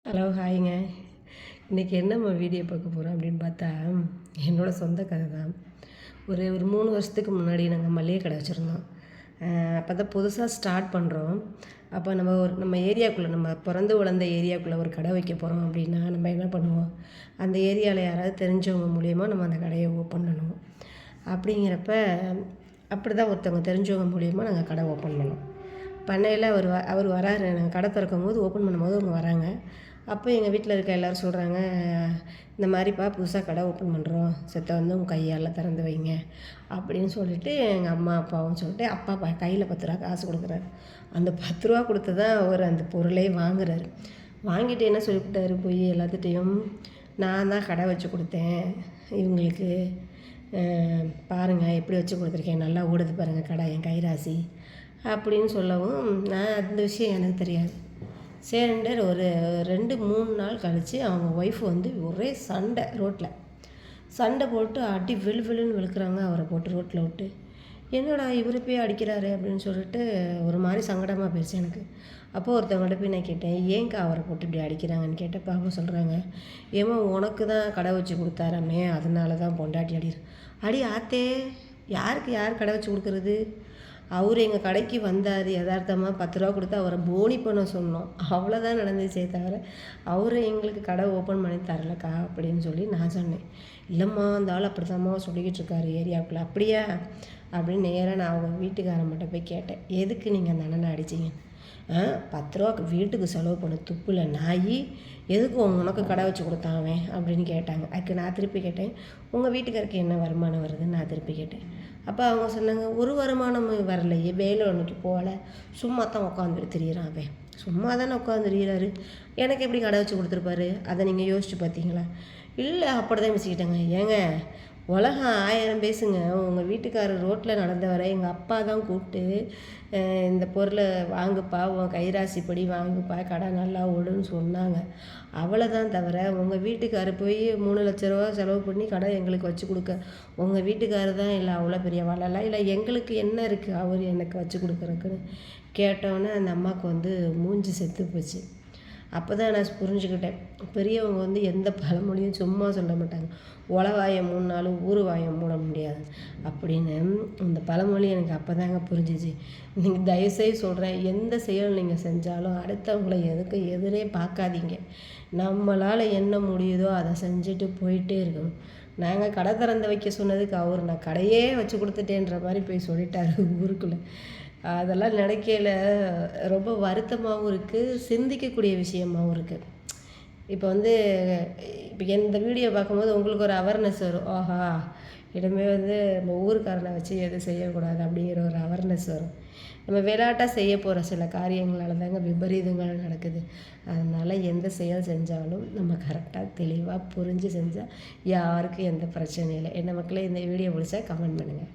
Hello ஹாய்ங்க. இன்றைக்கி என்னம்மா video பார்க்க போகிறோம் அப்படின்னு பார்த்தா, என்னோடய சொந்த கதை தான். ஒரு ஒரு 3 வருஷத்துக்கு முன்னாடி நாங்கள் மளிகை கடை வச்சுருந்தோம். அப்போ தான் புதுசாக ஸ்டார்ட் பண்ணுறோம். அப்போ நம்ம ஏரியாக்குள்ளே, நம்ம பிறந்து வளர்ந்த ஏரியாக்குள்ளே ஒரு கடை வைக்க போகிறோம் அப்படின்னா, நம்ம என்ன பண்ணுவோம், அந்த ஏரியாவில் யாராவது தெரிஞ்சவங்க மூலிமா நம்ம அந்த கடையை ஓப்பன் பண்ணுவோம். அப்படிங்கிறப்ப அப்படி தான் ஒருத்தவங்க தெரிஞ்சவங்க மூலிமா நாங்கள் கடை ஓப்பன் பண்ணோம். பண்ணையில் அவர் வராரு. நாங்கள் கடை திறக்கும்போது ஓப்பன் பண்ணும்போது அவங்க வராங்க. அப்போ எங்கள் வீட்டில் இருக்க எல்லோரும் சொல்கிறாங்க, இந்த மாதிரிப்பா புதுசாக கடை ஓப்பன் பண்ணுறோம், செத்த வந்து உங்கள் கையால் திறந்து வைங்க அப்படின்னு சொல்லிவிட்டு எங்கள் அம்மா அப்பாவும் சொல்லிட்டு, அப்பா கையில் 10 ரூபா காசு கொடுக்குறாரு. அந்த 10 ரூபா கொடுத்து தான் அவர் அந்த பொருளே வாங்குறாரு. வாங்கிட்டு என்ன சொல்லிவிட்டாரு போய் எல்லாத்துட்டையும், நான் தான் கடை வச்சு கொடுத்தேன் இவங்களுக்கு, பாருங்கள் எப்படி வச்சு கொடுத்துருக்கேன், நல்லா ஓடுது பாருங்கள் கடை, என் கைராசி அப்படின்னு சொல்லவும், நான் அந்த விஷயம் எனக்கு தெரியாது. சரின்ட்டு ஒரு 2-3 நாள் கழித்து அவங்க ஒய்ஃப் வந்து ஒரே சண்டை, ரோட்டில் சண்டை போட்டு அடி வெளுன்னு வெளுக்கிறாங்க அவரை போட்டு ரோட்டில் விட்டு. என்னடா இவர் போய் அடிக்கிறாரு அப்படின்னு சொல்லிட்டு ஒரு மாதிரி சங்கடமாக போயிடுச்சு எனக்கு. அப்போது ஒருத்தவங்கள்ட்ட போய் நான் கேட்டேன், ஏங்க்கா அவரை போட்டு இப்படி அடிக்கிறாங்கன்னு கேட்டப்போ அவங்க சொல்கிறாங்க, ஏமா உனக்கு தான் கடை வச்சு கொடுத்தாராமே, அதனால தான் பொண்டாட்டி அடி ஆத்தே, யாருக்கு யார் கடை வச்சு கொடுக்குறது, அவர் எங்கள் கடைக்கு வந்தார், யதார்த்தமாக 10 ரூபா கொடுத்து அவரை போனி பண்ண சொன்னோம், அவ்வளோதான் நடந்துச்சே தவிர அவர் எங்களுக்கு கடை ஓப்பன் பண்ணி தரலக்கா அப்படின்னு சொல்லி நான் சொன்னேன். இல்லைம்மா அந்த ஆள் அப்படித்தாம்மா சொல்லிக்கிட்டு இருக்காரு ஏரியாவுக்குள்ளே. அப்படியா அப்படின்னு நேராக நான் அவங்க வீட்டுக்காரன் மட்டும் போய் கேட்டேன், எதுக்கு நீங்கள் அந்த அண்ணனை அடிச்சிங்க? 10 ரூபா வீட்டுக்கு செலவு பண்ண துப்புல நாய், எதுக்கு உனக்கு கடை வச்சு கொடுத்தாங்க அப்படின்னு கேட்டாங்க. அதுக்கு நான் திருப்பி கேட்டேன், உங்கள் வீட்டுக்காருக்கு என்ன வருமானம் வருதுன்னு நான் திருப்பி கேட்டேன். அப்போ அவங்க சொன்னாங்க, ஒரு வருமானமும் வரலையே, வேலை ஒன்றுக்கு போகல, சும்மா தான் உட்காந்துட்டு திரியிறான், அவன் சும்மா தானே உட்காந்து திரியிறாரு, எனக்கு எப்படி கடை வச்சு கொடுத்துருப்பாரு, அதை நீங்கள் யோசிச்சு பார்த்தீங்களா? இல்லை அப்படி தான் பேசிக்கிட்டேங்க. ஏங்க உலகம் 1000 பேசுங்க. உங்கள் வீட்டுக்காரர் ரோட்டில் நடந்தவரை எங்கள் அப்பா தான் கூப்பிட்டு, இந்த பொருளை வாங்குப்பா, உன் கைராசிப்படி வாங்குப்பா, கடை நல்லா ஓடுன்னு சொன்னாங்க. அவ்வளோதான் தவிர உங்கள் வீட்டுக்காரர் போய் 3 லட்ச ரூபா செலவு பண்ணி கடை எங்களுக்கு வச்சு கொடுக்க, உங்கள் வீட்டுக்காரர் தான் இல்லை அவ்வளோ பெரிய வளலாம் இல்லை, எங்களுக்கு என்ன இருக்குது அவர் எனக்கு வச்சு கொடுக்குறக்குன்னு கேட்டோன்னே அந்த அம்மாவுக்கு வந்து மூஞ்சி செத்து போச்சு. அப்போ தான் நான் புரிஞ்சுக்கிட்டேன், பெரியவங்க வந்து எந்த பழமொழியும் சும்மா சொல்ல மாட்டாங்க, வாயை மூடினாலும் ஊர் வாயை மூட முடியாது அப்படின்னு. இந்த பழமொழி எனக்கு அப்போ தாங்க புரிஞ்சிச்சு. நீங்கள் தயவுசெய்து சொல்கிறேன், எந்த செயல் நீங்கள் செஞ்சாலும் அடுத்தவங்களை எதிரே பார்க்காதீங்க. நம்மளால் என்ன முடியுதோ அதை செஞ்சுட்டு போயிட்டே இருக்கணும். நாங்கள் கடை திறந்து வைக்க சொன்னதுக்கு நான் கடையே வச்சு கொடுத்துட்டேன்ற மாதிரி போய் சொல்லிட்டாரு ஊருக்குள்ளே. அதெல்லாம் நினைக்கையில் ரொம்ப வருத்தமாகவும் இருக்குது, சிந்திக்கக்கூடிய விஷயமாகவும் இருக்குது. இப்போ வந்து இந்த வீடியோ பார்க்கும்போது உங்களுக்கு ஒரு அவேர்னஸ் வரும், ஆஹா இனிமே வந்து நம்ம ஊருக்காரனை வச்சு எதுவும் செய்யக்கூடாது அப்படிங்கிற ஒரு அவேர்னஸ் வரும். நம்ம விளையாட்டாக செய்ய போகிற சில காரியங்களால் தாங்க விபரீதங்கள் நடக்குது. அதனால் எந்த செயல் செஞ்சாலும் நம்ம கரெக்டாக தெளிவாக புரிஞ்சு செஞ்சால் யாருக்கும் எந்த பிரச்சனையும் இல்லை. என்ன மக்களே, இந்த வீடியோ பிடிச்சா கமெண்ட் பண்ணுங்கள்.